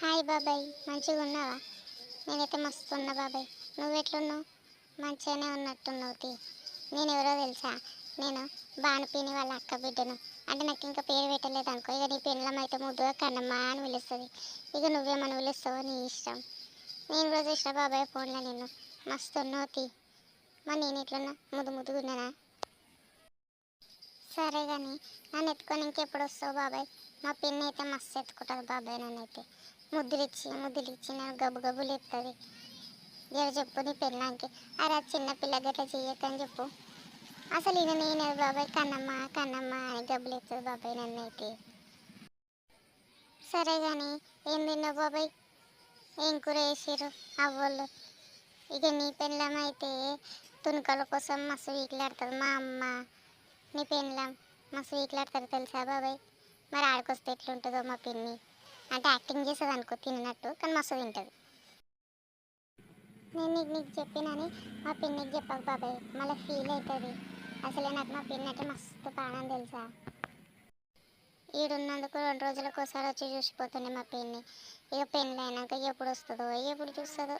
Hi బాబాయ్, మంచిగా ఉన్నావా? నేనైతే మస్తు ఉన్నా బాబాయ్. నువ్వెట్లున్నావు? మంచిగానే ఉన్నట్టున్నావు తీ. నేను ఎవరో తెలుసా? నేను బాణపిని వాళ్ళ అక్క బిడ్డను. అంటే నాకు ఇంకా పేరు పెట్టలేదు అనుకో. ఇక నీ పెళ్ళం అయితే ముద్దుగా కన్నమ్మ అని పిలుస్తుంది. ఇక నువ్వేమని పిలుస్తావో నీ ఇష్టం. నేను కూడా చూసిన బాబాయ్ ఫోన్లో నిన్ను. మస్తు ఉన్నావు తీ. మరి నేను ఎట్లున్నా? ముద్దుగా ఉన్నానా? సరే కానీ నన్ను ఎత్తుకొని ఇంకెప్పుడు వస్తావు బాబాయ్? మా పిన్ని అయితే మస్తు ఎత్తుకుంటుంది బాబాయ్. నన్నైతే ముద్దులిచ్చి నన్ను గబ్బు గబ్బులు ఎత్తుంది. జర చెప్పు నీ పెళ్ళానికి. అరే అది చిన్న పిల్ల గట్లా చెయ్యకని చెప్పు. అసలు ఇది నేను బాబాయ్ కన్నమ్మ కన్నమ్మ అని గబ్బులు ఎత్తుంది బాబాయ్ నన్నైతే. సరే కానీ ఏం తిన్నావు బాబాయ్? ఏం కూర వేసారు అవ్వళ్ళు? ఇక నీ పెళ్ళం అయితే తునకల కోసం మస్తు వీకులాడుతుంది మా అమ్మ. నీ పెళ్ళం మస్తు వీకులాడుతుంది తెలుసా బాబాయ్? మరి ఆడికొస్తే ఎట్లుంటుందో మా పిన్ని. అంటే యాక్టింగ్ చేస్తుంది అనుకో తిన్నట్టు, కానీ మస్తు తింటుంది. నేను నీకు చెప్పినని మా పిన్నికి చెప్పకు బాబాయ్, మళ్ళీ ఫీల్ అవుతుంది. అసలే నాకు మా పిన్ని అంటే మస్తు ప్రాణం తెలుసా? ఈడున్నందుకు 2 రోజులకు ఒకసారి వచ్చి చూసిపోతుండే మా పిన్ని. ఇక పెళ్ళి అయినాక ఎప్పుడు వస్తుందో ఎప్పుడు చూస్తుందో.